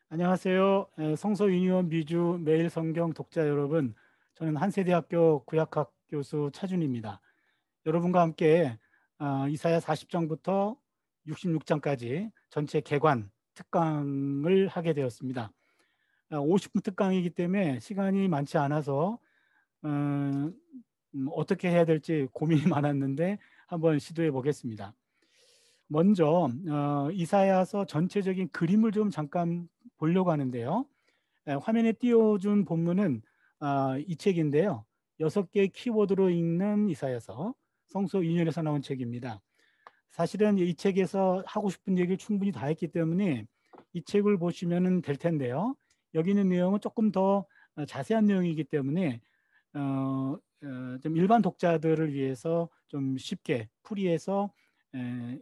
안녕하세요. 성서 유니온 미주 매일 성경 독자 여러분, 저는 한세대학교 구약학 교수 차준입니다. 여러분과 함께 이사야 40장부터 66장까지 전체 개관 특강을 하게 되었습니다. 50분 특강이기 때문에 시간이 많지 않아서 어떻게 해야 될지 고민이 많았는데 한번 시도해 보겠습니다. 먼저 이사야서 전체적인 그림을 좀 잠깐 보려고 하는데요. 화면에 띄워준 본문은 이 책인데요. 6개의 키워드로 읽는 이사야서 성서 인연에서 나온 책입니다. 사실은 이 책에서 하고 싶은 얘기를 충분히 다 했기 때문에 이 책을 보시면 될 텐데요. 여기 있는 내용은 조금 더 자세한 내용이기 때문에 좀 일반 독자들을 위해서 좀 쉽게 풀이해서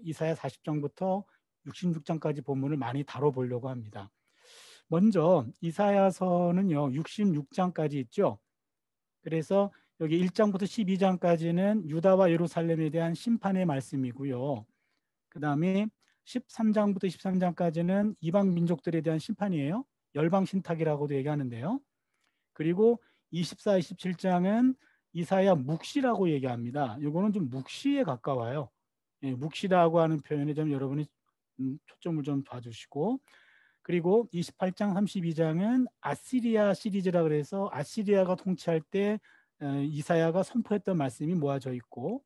이사야 40장부터 66장까지 본문을 많이 다뤄보려고 합니다. 먼저 이사야서는요 66장까지 있죠. 그래서 여기 1장부터 12장까지는 유다와 예루살렘에 대한 심판의 말씀이고요. 그 다음에 13장부터 13장까지는 이방 민족들에 대한 심판이에요. 열방 신탁이라고도 얘기하는데요. 그리고 24, 27장은 이사야 묵시라고 얘기합니다. 이거는 좀 묵시에 가까워요. 예, 묵시라고 하는 표현에 좀 여러분이 초점을 좀 봐주시고, 그리고 28장, 32장은 아시리아 시리즈라 그래서 아시리아가 통치할 때 이사야가 선포했던 말씀이 모아져 있고,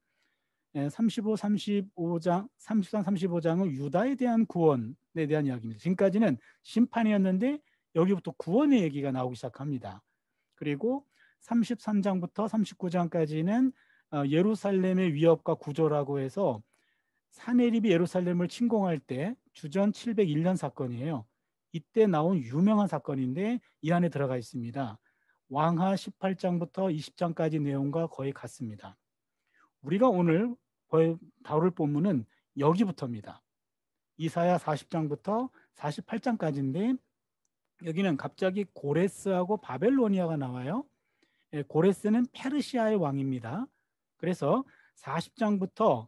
35, 35장, 33, 35장은 유다에 대한 구원에 대한 이야기입니다. 지금까지는 심판이었는데 여기부터 구원의 얘기가 나오기 시작합니다. 그리고 33장부터 39장까지는 예루살렘의 위협과 구조라고 해서 사내립이 예루살렘을 침공할 때 주전 701년 사건이에요. 이때 나온 유명한 사건인데 이 안에 들어가 있습니다. 왕하 18장부터 20장까지 내용과 거의 같습니다. 우리가 오늘 다룰 본문은 여기부터입니다. 이사야 40장부터 48장까지인데 여기는 갑자기 고레스하고 바벨로니아가 나와요. 고레스는 페르시아의 왕입니다. 그래서 40장부터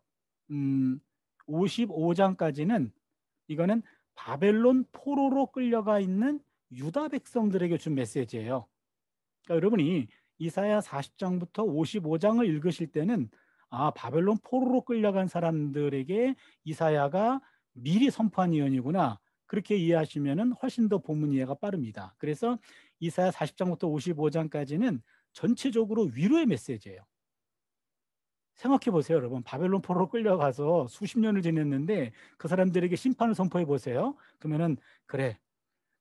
55장까지는 이거는 바벨론 포로로 끌려가 있는 유다 백성들에게 준 메시지예요. 그러니까 여러분이 이사야 40장부터 55장을 읽으실 때는 바벨론 포로로 끌려간 사람들에게 이사야가 미리 선포한 예언이구나. 그렇게 이해하시면 훨씬 더 본문 이해가 빠릅니다. 그래서 이사야 40장부터 55장까지는 전체적으로 위로의 메시지예요. 생각해 보세요, 여러분. 바벨론 포로로 끌려가서 수십 년을 지냈는데 그 사람들에게 심판을 선포해 보세요. 그러면은 그래,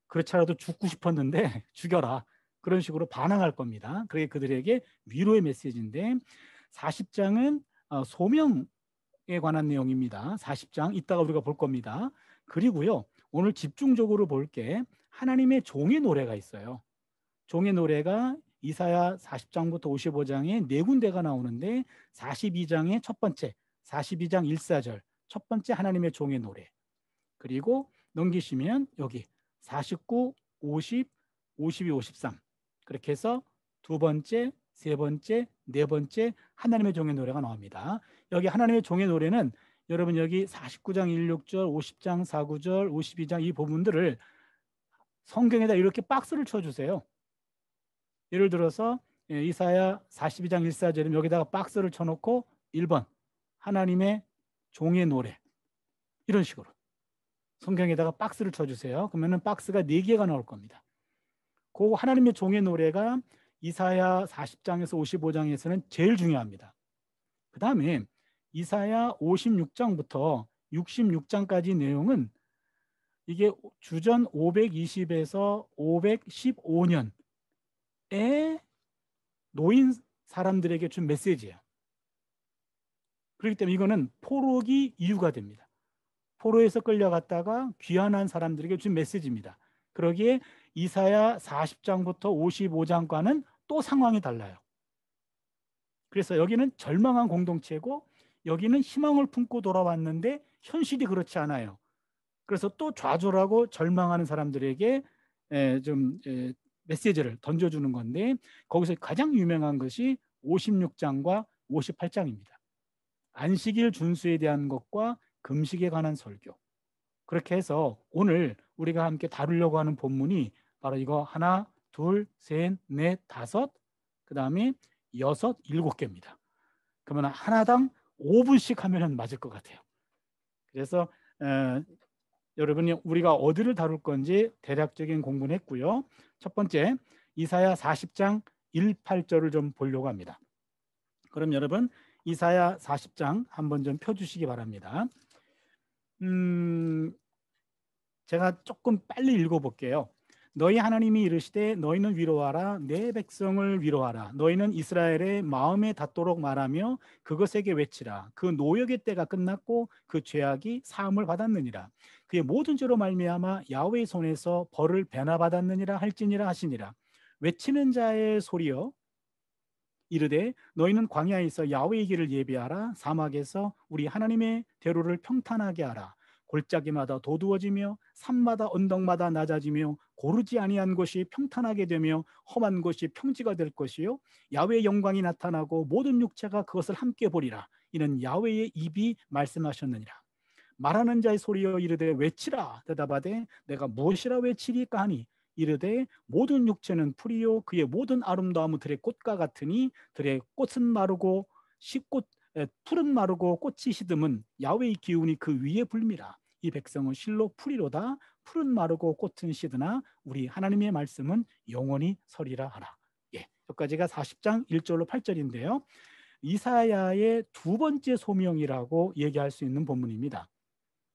그렇지 않아도 죽고 싶었는데 죽여라. 그런 식으로 반항할 겁니다. 그게 그들에게 위로의 메시지인데 40장은 소명에 관한 내용입니다. 40장 이따가 우리가 볼 겁니다. 그리고요, 오늘 집중적으로 볼 게 하나님의 종의 노래가 있어요. 종의 노래가 이사야 40장부터 55장에 네 군데가 나오는데 42장의 첫 번째, 42장 1사절 첫 번째 하나님의 종의 노래. 그리고 넘기시면 여기 49, 50, 52, 53 그렇게 해서 두 번째, 세 번째, 네 번째 하나님의 종의 노래가 나옵니다. 여기 하나님의 종의 노래는 여러분 여기 49장 1, 6절, 50장 4, 9절, 52장 이 부분들을 성경에다 이렇게 박스를 쳐주세요. 예를 들어서 이사야 42장 1사절이면 여기다가 박스를 쳐놓고 1번 하나님의 종의 노래 이런 식으로 성경에다가 박스를 쳐주세요. 그러면 박스가 4개가 나올 겁니다. 그 하나님의 종의 노래가 이사야 40장에서 55장에서는 제일 중요합니다. 그 다음에 이사야 56장부터 66장까지 내용은 이게 주전 520에서 515년에 노인 사람들에게 준 메시지예요. 그렇기 때문에 이거는 포로기 이유가 됩니다. 포로에서 끌려갔다가 귀환한 사람들에게 준 메시지입니다. 그러기에 이사야 40장부터 55장과는 또 상황이 달라요. 그래서 여기는 절망한 공동체고 여기는 희망을 품고 돌아왔는데 현실이 그렇지 않아요. 그래서 또 좌절하고 절망하는 사람들에게 좀 메시지를 던져주는 건데 거기서 가장 유명한 것이 56장과 58장입니다. 안식일 준수에 대한 것과 금식에 관한 설교. 그렇게 해서 오늘 우리가 함께 다루려고 하는 본문이 바로 이거 하나, 둘, 셋, 넷, 다섯, 그 다음에 여섯, 일곱 개입니다. 그러면 하나당 5분씩 하면 맞을 것 같아요. 그래서 여러분이 우리가 어디를 다룰 건지 대략적인 공부는 했고요. 첫 번째 이사야 40장 1, 8절을 좀 보려고 합니다. 그럼 여러분 이사야 40장 한번 좀 펴주시기 바랍니다. 제가 조금 빨리 읽어볼게요. 너희 하나님이 이르시되 너희는 위로하라 내 백성을 위로하라 너희는 이스라엘의 마음에 닿도록 말하며 그것에게 외치라 그 노역의 때가 끝났고 그 죄악이 사함을 받았느니라 그의 모든 죄로 말미암아 야훼의 손에서 벌을 배나 받았느니라 할지니라 하시니라 외치는 자의 소리여 이르되 너희는 광야에서 야훼의 길을 예비하라 사막에서 우리 하나님의 대로를 평탄하게 하라 골짜기마다 도두어지며 산마다 언덕마다 낮아지며 고르지 아니한 곳이 평탄하게 되며 험한 곳이 평지가 될 것이요 야훼의 영광이 나타나고 모든 육체가 그것을 함께 보리라 이는 야훼의 입이 말씀하셨느니라 말하는 자의 소리여 이르되 외치라 대답하되 내가 무엇이라 외치리까 하니 이르되 모든 육체는 풀이요 그의 모든 아름다움은 들의 꽃과 같으니 들의 꽃은 마르고 풀은 마르고 꽃이 시듬은 야훼의 기운이 그 위에 불미라 이 백성은 실로 풀이로다 풀은 마르고 꽃은 시드나 우리 하나님의 말씀은 영원히 서리라 하라. 예, 여기까지가 40장 1절로 8절인데요. 이사야의 두 번째 소명이라고 얘기할 수 있는 본문입니다.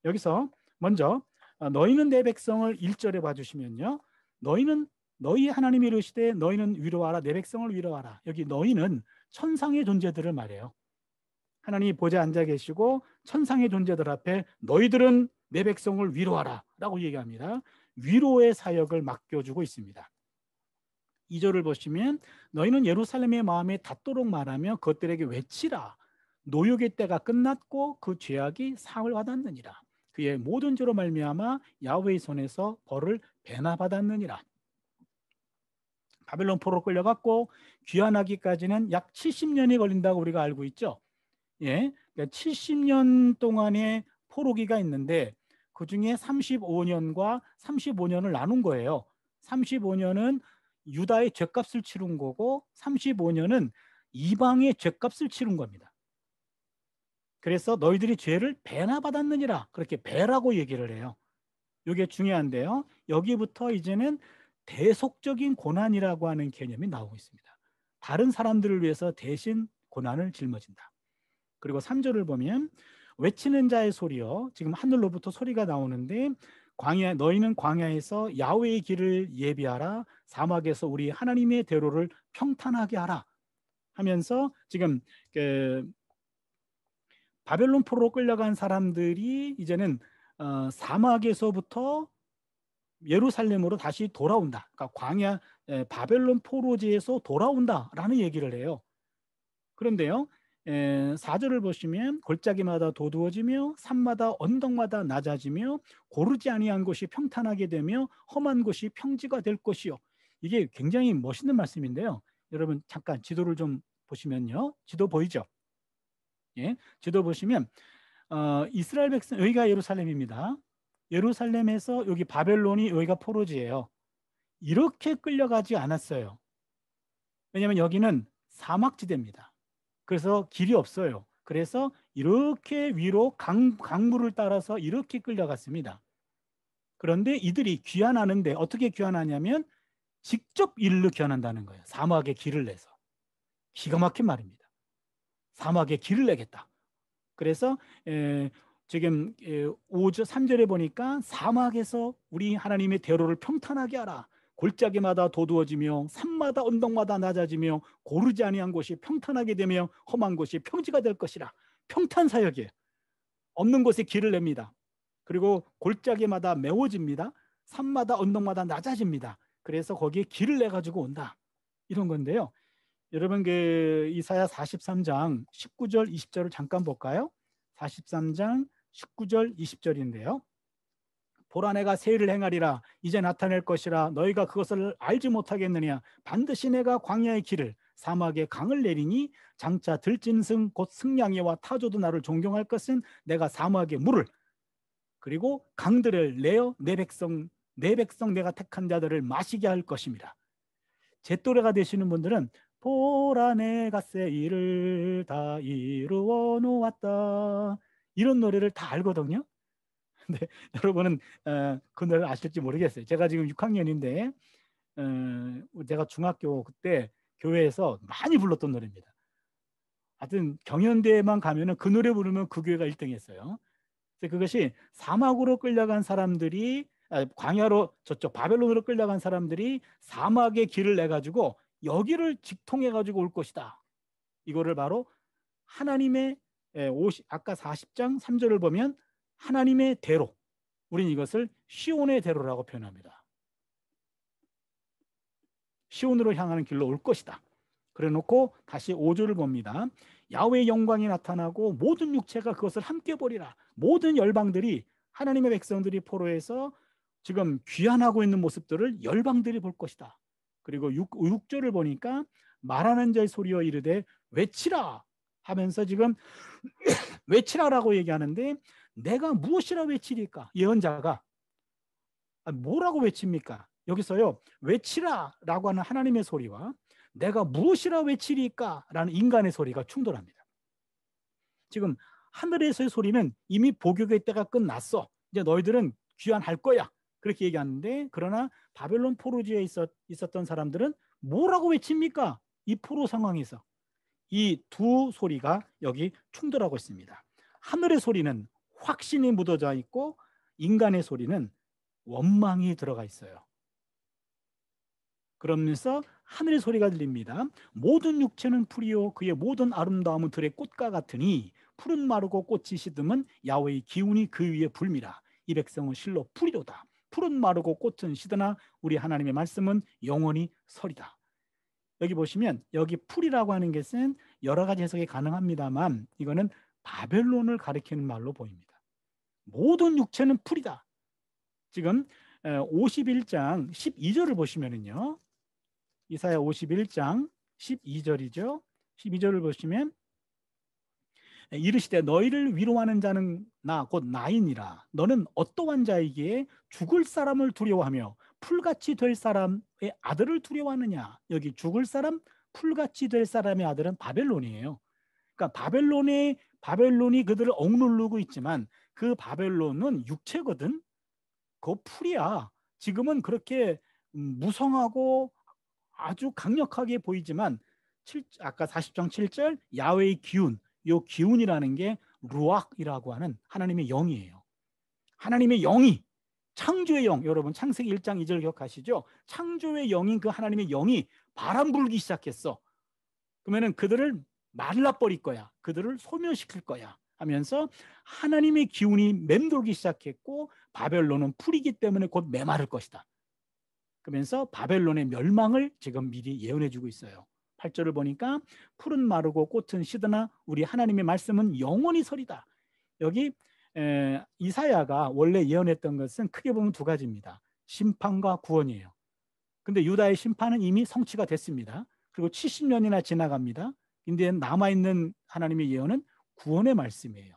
여기서 먼저 너희는 내 백성을 1절에 봐주시면요. 너희 하나님이 이르시되 너희는 위로하라 내 백성을 위로하라. 여기 너희는 천상의 존재들을 말해요. 하나님이 보좌에 앉아 계시고 천상의 존재들 앞에 너희들은 내 백성을 위로하라 라고 얘기합니다. 위로의 사역을 맡겨주고 있습니다. 2절을 보시면 너희는 예루살렘의 마음에 닿도록 말하며 그것들에게 외치라 노역의 때가 끝났고 그 죄악이 사함을 받았느니라 그의 모든 죄로 말미암아 야훼의 손에서 벌을 배나 받았느니라. 바벨론 포로로 끌려갔고 귀환하기까지는 약 70년이 걸린다고 우리가 알고 있죠. 예, 그러니까 70년 동안의 포로기가 있는데 그 중에 35년과 35년을 나눈 거예요. 35년은 유다의 죗값을 치른 거고 35년은 이방의 죗값을 치른 겁니다. 그래서 너희들이 죄를 배나 받았느니라 그렇게 배라고 얘기를 해요. 이게 중요한데요. 여기부터 이제는 대속적인 고난이라고 하는 개념이 나오고 있습니다. 다른 사람들을 위해서 대신 고난을 짊어진다. 그리고 3절을 보면 외치는 자의 소리요. 지금 하늘로부터 소리가 나오는데 너희는 광야에서 야훼의 길을 예비하라. 사막에서 우리 하나님의 대로를 평탄하게 하라. 하면서 지금 바벨론 포로로 끌려간 사람들이 이제는 사막에서부터 예루살렘으로 다시 돌아온다. 그러니까 광야 바벨론 포로지에서 돌아온다라는 얘기를 해요. 그런데요. 4절을 보시면 골짜기마다 도두어지며 산마다 언덕마다 낮아지며 고르지 아니한 곳이 평탄하게 되며 험한 곳이 평지가 될 것이요. 이게 굉장히 멋있는 말씀인데요. 여러분 잠깐 지도를 좀 보시면요. 지도 보이죠? 예, 지도 보시면 이스라엘 백성 여기가 예루살렘입니다. 예루살렘에서 여기 바벨론이 여기가 포로지예요. 이렇게 끌려가지 않았어요. 왜냐하면 여기는 사막지대입니다. 그래서 길이 없어요. 그래서 이렇게 위로 강물을 따라서 이렇게 끌려갔습니다. 그런데 이들이 귀환하는데 어떻게 귀환하냐면 직접 일로 귀환한다는 거예요. 사막에 길을 내서. 기가 막힌 말입니다. 사막에 길을 내겠다. 그래서 지금 3절에 보니까 사막에서 우리 하나님의 대로를 평탄하게 하라. 골짜기마다 도두어지며 산마다 언덕마다 낮아지며 고르지 아니한 곳이 평탄하게 되며 험한 곳이 평지가 될 것이라. 평탄 사역이에요. 없는 곳에 길을 냅니다. 그리고 골짜기마다 메워집니다. 산마다 언덕마다 낮아집니다. 그래서 거기에 길을 내가지고 온다. 이런 건데요. 여러분 이사야 43장 19절 20절을 잠깐 볼까요? 43장 19절 20절인데요. 보라 내가 새 일을 행하리라 이제 나타낼 것이라 너희가 그것을 알지 못하겠느냐 반드시 내가 광야의 길을 사막에 강을 내리니 장차 들짐승 곧 승냥이와 타조도 나를 존경할 것은 내가 사막의 물을 그리고 강들을 내어 내 백성 내가 택한 자들을 마시게 할 것입니다. 제 또래가 되시는 분들은 보라 내가 새 일을 다 이루어 놓았다, 이런 노래를 다 알거든요. 근데 여러분은 그 노래를 아실지 모르겠어요. 제가 지금 6학년인데 제가 중학교 그때 교회에서 많이 불렀던 노래입니다. 하여튼 경연대회만 가면은 그 노래 부르면 그 교회가 1등 했어요. 그래서 그것이 사막으로 끌려간 사람들이, 광야로 저쪽 바벨론으로 끌려간 사람들이 사막의 길을 내 가지고 여기를 직통해 가지고 올 것이다. 이거를 바로 하나님의 아까 40장 3절을 보면 하나님의 대로, 우리는 이것을 시온의 대로라고 표현합니다. 시온으로 향하는 길로 올 것이다. 그래 놓고 다시 5절을 봅니다. 야훼의 영광이 나타나고 모든 육체가 그것을 함께 보리라. 모든 열방들이, 하나님의 백성들이 포로에서 지금 귀환하고 있는 모습들을 열방들이 볼 것이다. 그리고 6절을 보니까 말하는 자의 소리여 이르되 외치라 하면서 지금 외치라라고 얘기하는데, 내가 무엇이라 외치리까? 예언자가 뭐라고 외칩니까? 여기서요, 외치라라고 하는 하나님의 소리와 내가 무엇이라 외치리까? 라는 인간의 소리가 충돌합니다. 지금 하늘에서의 소리는 이미 복역의 때가 끝났어, 이제 너희들은 귀환할 거야, 그렇게 얘기하는데, 그러나 바벨론 포로지에 있었던 사람들은 뭐라고 외칩니까? 이 포로 상황에서 이 두 소리가 여기 충돌하고 있습니다. 하늘의 소리는 확신이 묻어져 있고 인간의 소리는 원망이 들어가 있어요. 그러면서 하늘의 소리가 들립니다. 모든 육체는 풀이요 그의 모든 아름다움은 들의 꽃과 같으니 푸른 마르고 꽃이 시듬은 야훼의 기운이 그 위에 불미라. 이 백성은 실로 풀이로다. 푸른 마르고 꽃은 시드나 우리 하나님의 말씀은 영원히 서리다. 여기 보시면 여기 풀이라고 하는 것은 여러 가지 해석이 가능합니다만 이거는 바벨론을 가리키는 말로 보입니다. 모든 육체는 풀이다. 지금 51장 12절을 보시면은요, 이사야 51장 12절이죠. 12절을 보시면 이르시되 너희를 위로하는 자는 나 곧 나이니라. 너는 어떠한 자이기에 죽을 사람을 두려워하며 풀같이 될 사람의 아들을 두려워하느냐. 여기 죽을 사람, 풀같이 될 사람의 아들은 바벨론이에요. 그러니까 바벨론이 그들을 억누르고 있지만 그 바벨론은 육체거든. 그 풀이야. 지금은 그렇게 무성하고 아주 강력하게 보이지만 아까 40장 7절 야훼의 기운, 이 기운이라는 게 루악이라고 하는 하나님의 영이에요. 하나님의 영이, 창조의 영, 여러분 창세기 1장 2절 기억하시죠? 창조의 영인 그 하나님의 영이 바람 불기 시작했어. 그러면은 그들을 말라버릴 거야, 그들을 소멸시킬 거야 하면서 하나님의 기운이 맴돌기 시작했고 바벨론은 풀이기 때문에 곧 메마를 것이다. 그러면서 바벨론의 멸망을 지금 미리 예언해 주고 있어요. 8절을 보니까 풀은 마르고 꽃은 시드나 우리 하나님의 말씀은 영원히 서리다. 여기 이사야가 원래 예언했던 것은 크게 보면 두 가지입니다. 심판과 구원이에요. 근데 유다의 심판은 이미 성취가 됐습니다. 그리고 70년이나 지나갑니다. 근데 남아있는 하나님의 예언은 구원의 말씀이에요.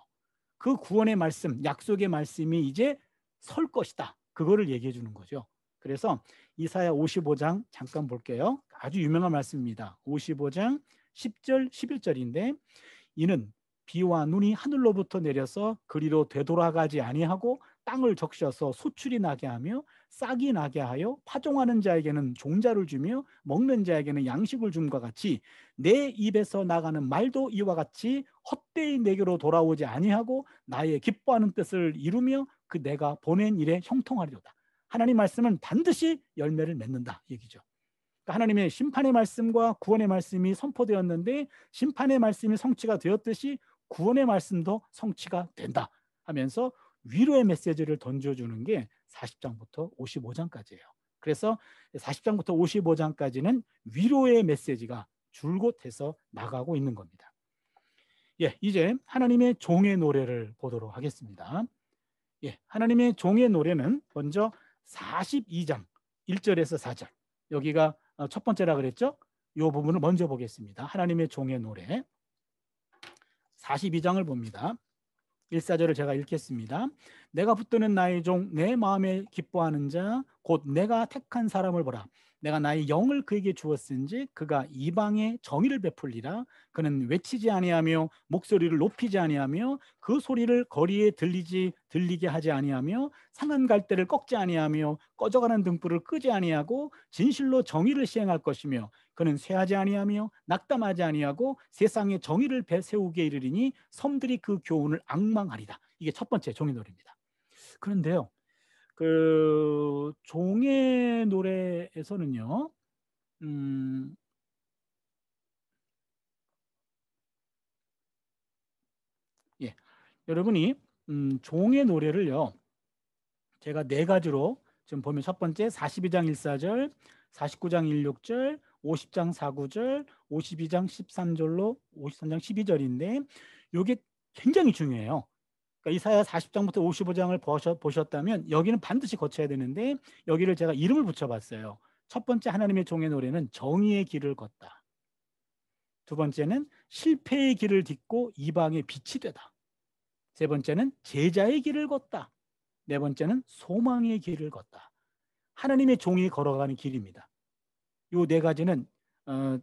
그 구원의 말씀, 약속의 말씀이 이제 설 것이다. 그거를 얘기해 주는 거죠. 그래서 이사야 55장 잠깐 볼게요. 아주 유명한 말씀입니다. 55장 10절 11절인데 이는 비와 눈이 하늘로부터 내려서 그리로 되돌아가지 아니하고 땅을 적셔서 소출이 나게 하며 싹이 나게 하여 파종하는 자에게는 종자를 주며 먹는 자에게는 양식을 줌과 같이 내 입에서 나가는 말도 이와 같이 헛되이 내게로 돌아오지 아니하고 나의 기뻐하는 뜻을 이루며 그 내가 보낸 일에 형통하리로다. 하나님 말씀은 반드시 열매를 맺는다 얘기죠. 하나님의 심판의 말씀과 구원의 말씀이 선포되었는데 심판의 말씀이 성취가 되었듯이 구원의 말씀도 성취가 된다 하면서 위로의 메시지를 던져주는 게 40장부터 55장까지예요. 그래서 40장부터 55장까지는 위로의 메시지가 줄곧 해서 나가고 있는 겁니다. 예, 이제 하나님의 종의 노래를 보도록 하겠습니다. 예, 하나님의 종의 노래는 먼저 42장 1절에서 4절, 여기가 첫 번째라 그랬죠? 이 부분을 먼저 보겠습니다. 하나님의 종의 노래 42장을 봅니다. 1, 4절을 제가 읽겠습니다. 내가 붙드는 나의 종 내 마음에 기뻐하는 자 곧 내가 택한 사람을 보라. 내가 나의 영을 그에게 주었은지 그가 이방에 정의를 베풀리라. 그는 외치지 아니하며 목소리를 높이지 아니하며 그 소리를 거리에 들리게 하지 아니하며 상한 갈대를 꺾지 아니하며 꺼져가는 등불을 끄지 아니하고 진실로 정의를 시행할 것이며 그는 쇠하지 아니하며 낙담하지 아니하고 세상에 정의를 세우게 이르리니 섬들이 그 교훈을 앙망하리다. 이게 첫 번째 종의 노래입니다. 그런데요, 그 종의 노래에서는요, 예, 여러분이 종의 노래를요, 제가 네 가지로 지금 보면 첫 번째 42장 1사절, 49장 1, 6절, 50장 4, 9절, 52장 13절로 53장 12절인데 이게 굉장히 중요해요. 그러니까 이사야 40장부터 55장을 보셨다면 여기는 반드시 거쳐야 되는데 여기를 제가 이름을 붙여봤어요. 첫 번째 하나님의 종의 노래는 정의의 길을 걷다. 두 번째는 실패의 길을 딛고 이방의 빛이 되다. 세 번째는 제자의 길을 걷다. 네 번째는 소망의 길을 걷다. 하나님의 종이 걸어가는 길입니다. 이 네 가지는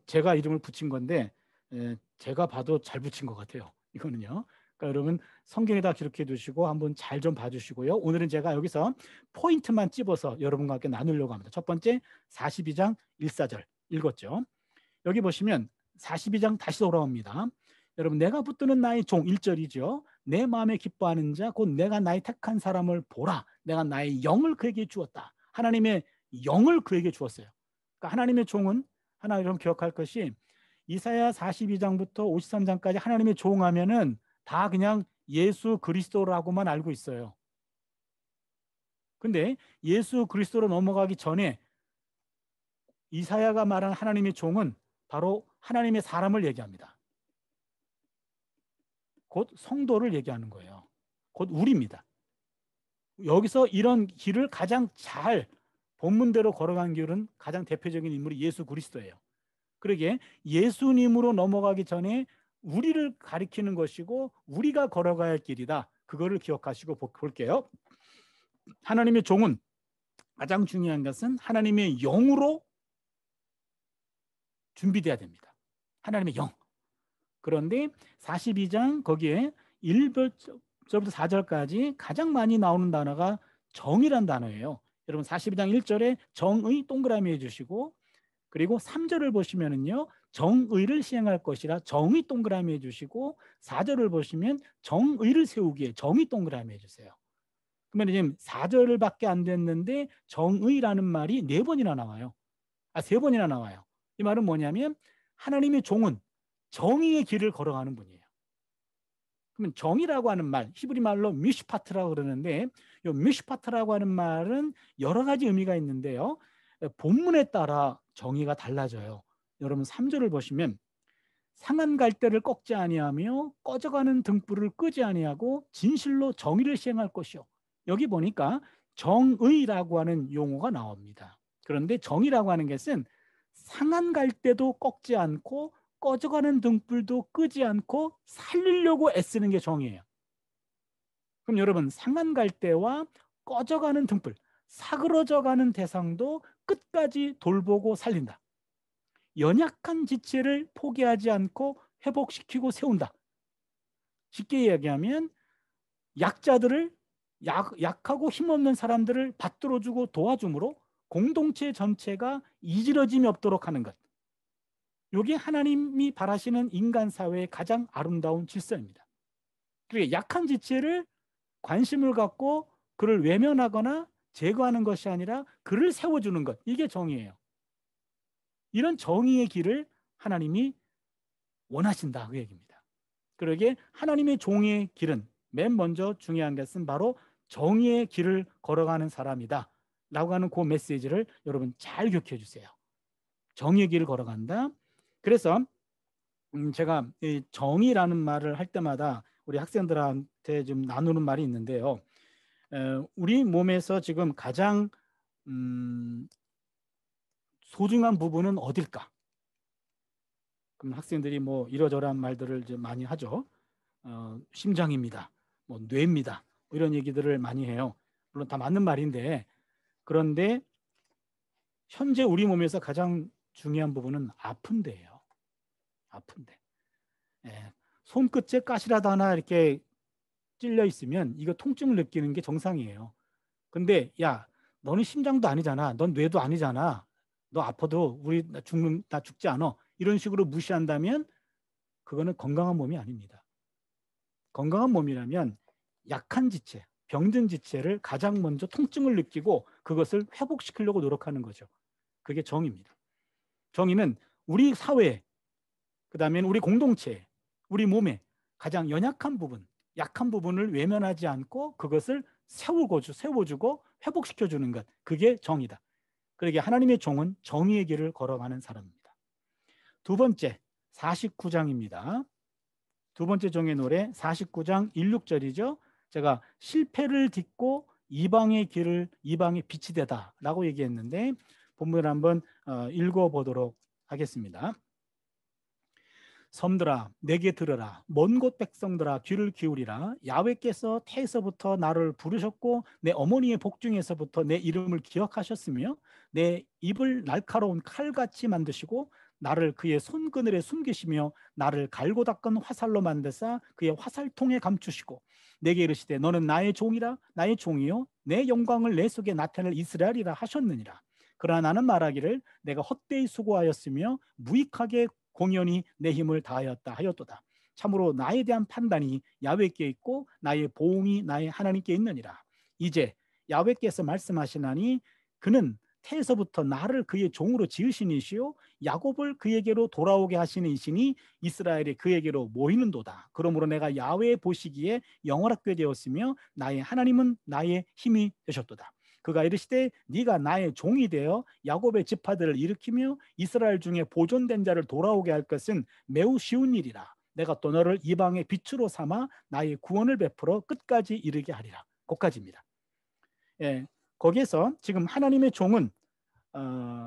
제가 이름을 붙인 건데 제가 봐도 잘 붙인 것 같아요. 이거는요. 그러니까 여러분 성경에다 기록해 두시고 한번 잘 좀 봐주시고요. 오늘은 제가 여기서 포인트만 찝어서 여러분과 함께 나누려고 합니다. 첫 번째 42장 1사절 읽었죠. 여기 보시면 42장 다시 돌아옵니다. 여러분 내가 붙드는 나의 종 1절이죠. 내 마음에 기뻐하는 자 곧 내가 나의 택한 사람을 보라. 내가 나의 영을 그에게 주었다. 하나님의 영을 그에게 주었어요. 그러니까 하나님의 종은 하나 여러분 기억할 것이 이사야 42장부터 53장까지 하나님의 종하면은 다 그냥 예수 그리스도라고만 알고 있어요. 근데 예수 그리스도로 넘어가기 전에 이사야가 말한 하나님의 종은 바로 하나님의 사람을 얘기합니다. 곧 성도를 얘기하는 거예요. 곧 우리입니다. 여기서 이런 길을 가장 잘 본문대로 걸어간 길은 가장 대표적인 인물이 예수 그리스도예요. 그러게 예수님으로 넘어가기 전에 우리를 가리키는 것이고 우리가 걸어가야 할 길이다. 그거를 기억하시고 볼게요. 하나님의 종은 가장 중요한 것은 하나님의 영으로 준비돼야 됩니다. 하나님의 영. 그런데 42장 거기에 1절부터 4절까지 가장 많이 나오는 단어가 정이란 단어예요. 여러분 42장 1절에 정의 동그라미 해주시고 그리고 3절을 보시면은요 정의를 시행할 것이라 정의 동그라미 해주시고 4절을 보시면 정의를 세우기에 정의 동그라미 해주세요. 그러면 지금 4절밖에 안 됐는데 정의라는 말이 4번이나 나와요. 3번이나 나와요. 이 말은 뭐냐면 하나님의 종은 정의의 길을 걸어가는 분이에요. 그러면 정의라고 하는 말, 히브리 말로 미슈파트라고 그러는데 이 미슈파트라고 하는 말은 여러 가지 의미가 있는데요. 본문에 따라 정의가 달라져요. 여러분 3절을 보시면 상한 갈대를 꺾지 아니하며 꺼져가는 등불을 끄지 아니하고 진실로 정의를 시행할 것이요. 여기 보니까 정의라고 하는 용어가 나옵니다. 그런데 정의라고 하는 것은 상한 갈대도 꺾지 않고 꺼져가는 등불도 끄지 않고 살리려고 애쓰는 게 정의예요. 그럼 여러분 상한 갈대와 꺼져가는 등불, 사그러져가는 대상도 끝까지 돌보고 살린다. 연약한 지체를 포기하지 않고 회복시키고 세운다. 쉽게 이야기하면 약자들을 약하고 힘없는 사람들을 받들어주고 도와줌으로 공동체 전체가 이지러짐이 없도록 하는 것. 이게 하나님이 바라시는 인간 사회의 가장 아름다운 질서입니다. 그리고 약한 지체를 관심을 갖고 그를 외면하거나 제거하는 것이 아니라 그를 세워주는 것. 이게 정의예요. 이런 정의의 길을 하나님이 원하신다 그 얘기입니다. 그러기에 하나님의 종의 길은 맨 먼저 중요한 것은 바로 정의의 길을 걸어가는 사람이다 라고 하는 그 메시지를 여러분 잘 기억해 주세요. 정의의 길을 걸어간다. 그래서 제가 이 정의라는 말을 할 때마다 우리 학생들한테 좀 나누는 말이 있는데요. 우리 몸에서 지금 가장 소중한 부분은 어딜까? 그럼 학생들이 뭐 이러저러한 말들을 이제 많이 하죠. 심장입니다. 뭐 뇌입니다. 이런 얘기들을 많이 해요. 물론 다 맞는 말인데, 그런데 현재 우리 몸에서 가장 중요한 부분은 아픈데예요. 아픈데. 예. 손끝에 가시라도 하나 이렇게 찔려 있으면 이거 통증을 느끼는 게 정상이에요. 근데 야, 너는 심장도 아니잖아. 넌 뇌도 아니잖아. 너 아파도 나 죽지 않아. 이런 식으로 무시한다면 그거는 건강한 몸이 아닙니다. 건강한 몸이라면 약한 지체, 병든 지체를 가장 먼저 통증을 느끼고 그것을 회복시키려고 노력하는 거죠. 그게 정의입니다. 정의는 우리 사회, 그다음엔 우리 공동체, 우리 몸의 가장 연약한 부분, 약한 부분을 외면하지 않고 그것을 세워주고 회복시켜주는 것. 그게 정의다. 그러게 하나님의 종은 정의의 길을 걸어가는 사람입니다. 두 번째, 49장입니다. 두 번째 종의 노래 49장 1, 6절이죠. 제가 실패를 딛고 이방의 빛이 되다라고 얘기했는데 본문을 한번 읽어보도록 하겠습니다. 섬들아 내게 들으라, 먼 곳 백성들아 귀를 기울이라. 야훼께서 태에서부터 나를 부르셨고 내 어머니의 복중에서부터 내 이름을 기억하셨으며 내 입을 날카로운 칼같이 만드시고 나를 그의 손그늘에 숨기시며 나를 갈고 닦은 화살로 만드사 그의 화살통에 감추시고 내게 이르시되 너는 나의 종이라, 나의 종이요 내 영광을 내 속에 나타낼 이스라엘이라 하셨느니라. 그러나 나는 말하기를 내가 헛되이 수고하였으며 무익하게 공연히 내 힘을 다하였다 하였도다. 참으로 나에 대한 판단이 야훼께 있고 나의 보응이 나의 하나님께 있느니라. 이제 야훼께서 말씀하시나니 그는 태에서부터 나를 그의 종으로 지으신 이시요 야곱을 그에게로 돌아오게 하시는 이시니 이스라엘이 그에게로 모이는도다. 그러므로 내가 야훼 보시기에 영원하게 되었으며 나의 하나님은 나의 힘이 되셨도다. 그가 이르시되 네가 나의 종이 되어 야곱의 지파들을 일으키며 이스라엘 중에 보존된 자를 돌아오게 할 것은 매우 쉬운 일이라. 내가 또 너를 이방의 빛으로 삼아 나의 구원을 베풀어 끝까지 이르게 하리라. 거기까지입니다. 예, 거기에서 지금 하나님의 종은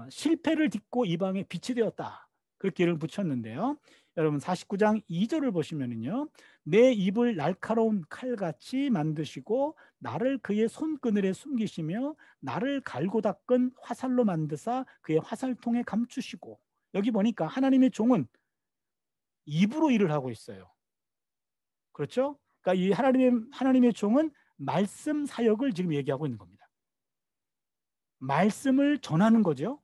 실패를 딛고 이방의 빛이 되었다. 그렇게 이름을 붙였는데요. 여러분 49장 2절을 보시면은요. 내 입을 날카로운 칼같이 만드시고 나를 그의 손그늘에 숨기시며 나를 갈고 닦은 화살로 만드사 그의 화살통에 감추시고. 여기 보니까 하나님의 종은 입으로 일을 하고 있어요. 그렇죠? 그러니까 이 하나님의 종은 말씀 사역을 지금 얘기하고 있는 겁니다. 말씀을 전하는 거죠.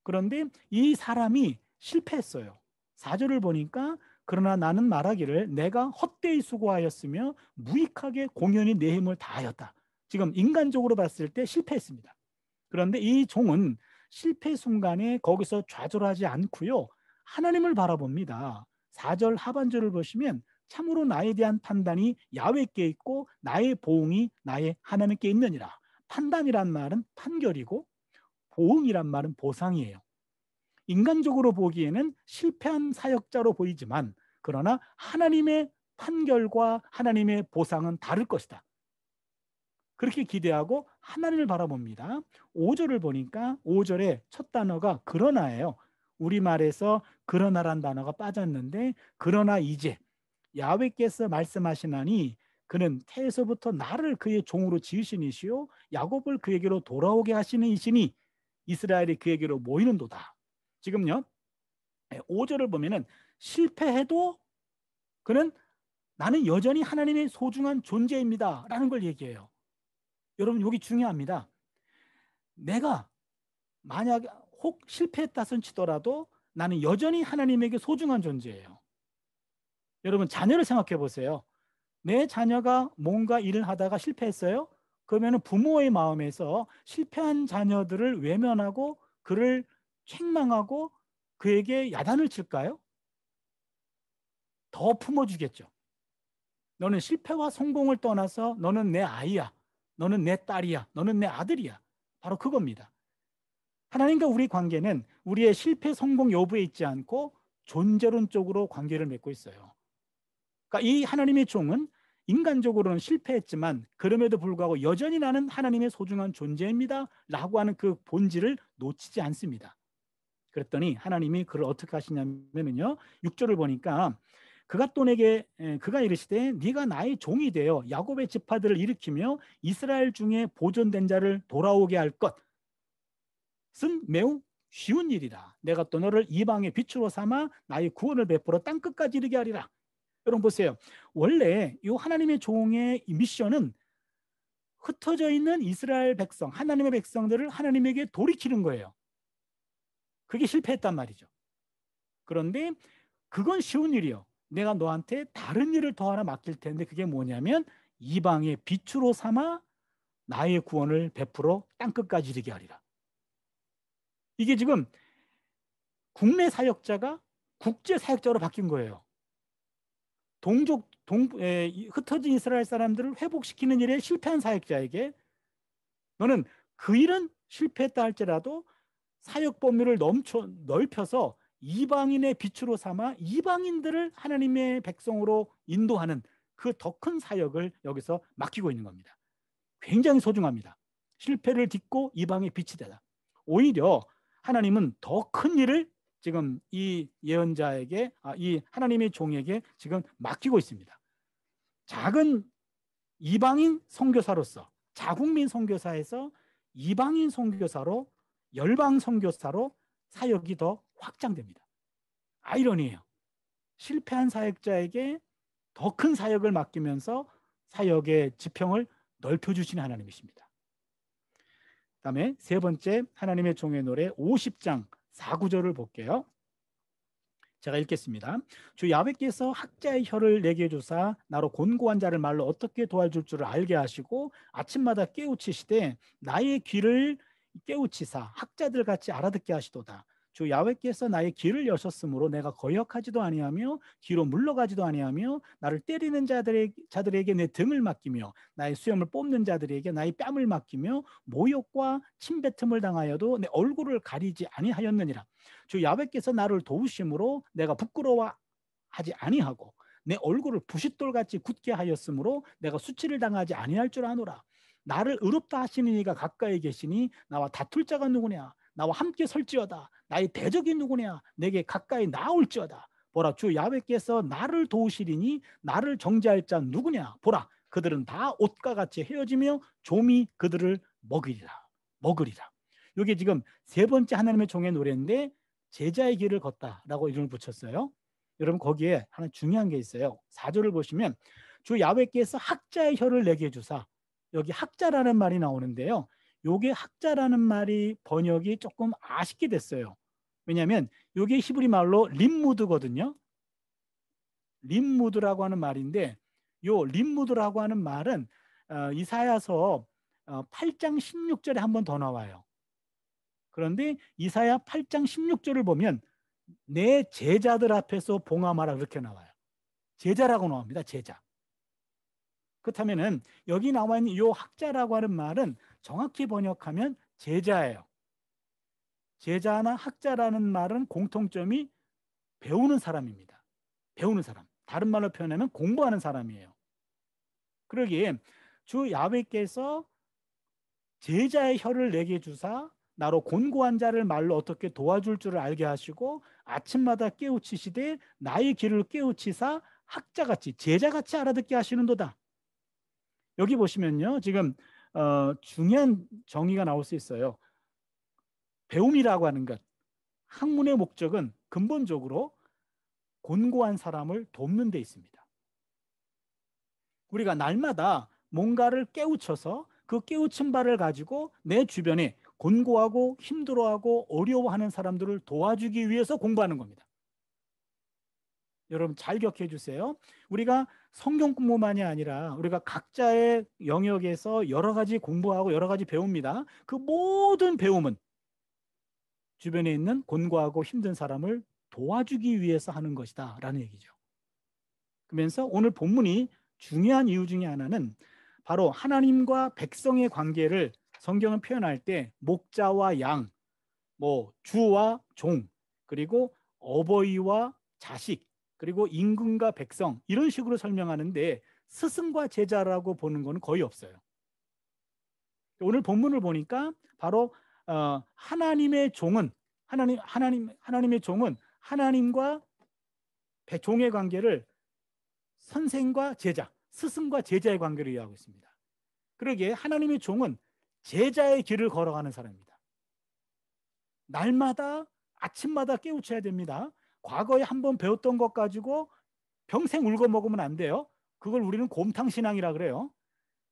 그런데 이 사람이 실패했어요. 4절을 보니까 그러나 나는 말하기를 내가 헛되이 수고하였으며 무익하게 공연히 내 힘을 다하였다. 지금 인간적으로 봤을 때 실패했습니다. 그런데 이 종은 실패 순간에 거기서 좌절하지 않고요. 하나님을 바라봅니다. 4절 하반절을 보시면 참으로 나에 대한 판단이 야훼께 있고 나의 보응이 나의 하나님께 있느니라. 판단이란 말은 판결이고 보응이란 말은 보상이에요. 인간적으로 보기에는 실패한 사역자로 보이지만 그러나 하나님의 판결과 하나님의 보상은 다를 것이다. 그렇게 기대하고 하나님을 바라봅니다. 5절을 보니까 5절의 첫 단어가 그러나예요. 우리말에서 그러나란 단어가 빠졌는데 그러나 이제 야훼께서 말씀하시나니 그는 태에서부터 나를 그의 종으로 지으신 이시요 야곱을 그에게로 돌아오게 하시는 이시니 이스라엘이 그에게로 모이는도다. 지금요 5절을 보면은 실패해도 그는 나는 여전히 하나님의 소중한 존재입니다 라는 걸 얘기해요. 여러분 여기 중요합니다. 내가 만약 혹 실패했다 손치더라도 나는 여전히 하나님에게 소중한 존재예요. 여러분 자녀를 생각해 보세요. 내 자녀가 뭔가 일을 하다가 실패했어요. 그러면 부모의 마음에서 실패한 자녀들을 외면하고 그를 책망하고 그에게 야단을 칠까요? 더 품어주겠죠. 너는 실패와 성공을 떠나서 너는 내 아이야. 너는 내 딸이야. 너는 내 아들이야. 바로 그겁니다. 하나님과 우리 관계는 우리의 실패 성공 여부에 있지 않고 존재론적으로 관계를 맺고 있어요. 그러니까 이 하나님의 종은 인간적으로는 실패했지만 그럼에도 불구하고 여전히 나는 하나님의 소중한 존재입니다 라고 하는 그 본질을 놓치지 않습니다. 그랬더니 하나님이 그를 어떻게 하시냐면요 6절을 보니까 그가 이르시되 네가 나의 종이 되어 야곱의 지파들을 일으키며 이스라엘 중에 보존된 자를 돌아오게 할 것은 매우 쉬운 일이라. 내가 또 너를 이방의 빛으로 삼아 나의 구원을 베풀어 땅 끝까지 이르게 하리라. 여러분 보세요. 원래 이 하나님의 종의 미션은 흩어져 있는 이스라엘 백성, 하나님의 백성들을 하나님에게 돌이키는 거예요. 그게 실패했단 말이죠. 그런데 그건 쉬운 일이요. 내가 너한테 다른 일을 더 하나 맡길 텐데 그게 뭐냐면 이방의 빛으로 삼아 나의 구원을 베풀어 땅끝까지 이르게 하리라. 이게 지금 국내 사역자가 국제 사역자로 바뀐 거예요. 흩어진 이스라엘 사람들을 회복시키는 일에 실패한 사역자에게 너는 그 일은 실패했다 할지라도 사역 범위를 넓혀서 이방인의 빛으로 삼아 이방인들을 하나님의 백성으로 인도하는 그 더 큰 사역을 여기서 맡기고 있는 겁니다. 굉장히 소중합니다. 실패를 딛고 이방의 빛이 되다. 오히려 하나님은 더 큰 일을 지금 이 예언자에게, 이 하나님의 종에게 지금 맡기고 있습니다. 작은 이방인 선교사로서, 자국민 선교사에서 이방인 선교사로, 열방 선교사로 사역이 더 확장됩니다. 아이러니예요. 실패한 사역자에게 더 큰 사역을 맡기면서 사역의 지평을 넓혀주시는 하나님이십니다. 다음에 세 번째 하나님의 종의 노래 50장 4구절을 볼게요. 제가 읽겠습니다. 주 야훼께서 학자의 혀를 내게 주사 나로 곤고한 자를 말로 어떻게 도와줄 줄을 알게 하시고 아침마다 깨우치시되 나의 귀를 깨우치사 학자들 같이 알아듣게 하시도다. 주 야훼께서 나의 귀를 여셨으므로 내가 거역하지도 아니하며 뒤로 물러가지도 아니하며 나를 때리는 자들에게 내 등을 맡기며 나의 수염을 뽑는 자들에게 나의 뺨을 맡기며 모욕과 침뱉음을 당하여도 내 얼굴을 가리지 아니하였느니라. 주 야훼께서 나를 도우심으로 내가 부끄러워하지 아니하고 내 얼굴을 부싯돌같이 굳게 하였으므로 내가 수치를 당하지 아니할 줄 아노라. 나를 의롭다 하시는 이가 가까이 계시니 나와 다툴 자가 누구냐? 나와 함께 설지어다. 나의 대적이 누구냐? 내게 가까이 나올지어다. 보라, 주 야훼께서 나를 도우시리니 나를 정죄할 자 누구냐? 보라, 그들은 다 옷과 같이 헤어지며 좀이 그들을 먹으리라. 이게 지금 세 번째 하나님의 종의 노래인데 제자의 길을 걷다라고 이름을 붙였어요. 여러분 거기에 하나 중요한 게 있어요. 4절을 보시면 주 야훼께서 학자의 혀를 내게 주사, 여기 학자라는 말이 나오는데요. 요게 학자라는 말이 번역이 조금 아쉽게 됐어요. 왜냐하면 요게 히브리 말로 림무드거든요. 림무드라고 하는 말인데 요 림무드라고 하는 말은 이사야서 8장 16절에 한 번 더 나와요. 그런데 이사야 8장 16절을 보면 내 제자들 앞에서 봉함하라 그렇게 나와요. 제자라고 나옵니다. 제자. 그렇다면은 여기 나와 있는 이 학자라고 하는 말은 정확히 번역하면 제자예요. 제자나 학자라는 말은 공통점이 배우는 사람입니다. 배우는 사람. 다른 말로 표현하면 공부하는 사람이에요. 그러기에 주 야훼께서 제자의 혀를 내게 주사 나로 곤고한 자를 말로 어떻게 도와줄 줄을 알게 하시고 아침마다 깨우치시되 나의 길을 깨우치사 학자같이 제자같이 알아듣게 하시는도다. 여기 보시면요. 지금 중요한 정의가 나올 수 있어요. 배움이라고 하는 것. 학문의 목적은 근본적으로 곤고한 사람을 돕는 데 있습니다. 우리가 날마다 뭔가를 깨우쳐서 그 깨우친 바를 가지고 내 주변에 곤고하고 힘들어하고 어려워하는 사람들을 도와주기 위해서 공부하는 겁니다. 여러분 잘 기억해 주세요. 우리가 성경 공부만이 아니라 우리가 각자의 영역에서 여러 가지 공부하고 여러 가지 배웁니다. 그 모든 배움은 주변에 있는 곤고하고 힘든 사람을 도와주기 위해서 하는 것이다 라는 얘기죠. 그러면서 오늘 본문이 중요한 이유 중에 하나는 바로 하나님과 백성의 관계를 성경은 표현할 때 목자와 양, 주와 종, 그리고 어버이와 자식, 그리고 임금과 백성 이런 식으로 설명하는데 스승과 제자라고 보는 건 거의 없어요. 오늘 본문을 보니까 바로 하나님의 종은 하나님의 종은 하나님과 종의 관계를 선생과 제자, 스승과 제자의 관계를 이해하고 있습니다. 그러기에 하나님의 종은 제자의 길을 걸어가는 사람입니다. 날마다 아침마다 깨우쳐야 됩니다. 과거에 한번 배웠던 것 가지고 평생 울고 먹으면 안 돼요. 그걸 우리는 곰탕 신앙이라 그래요.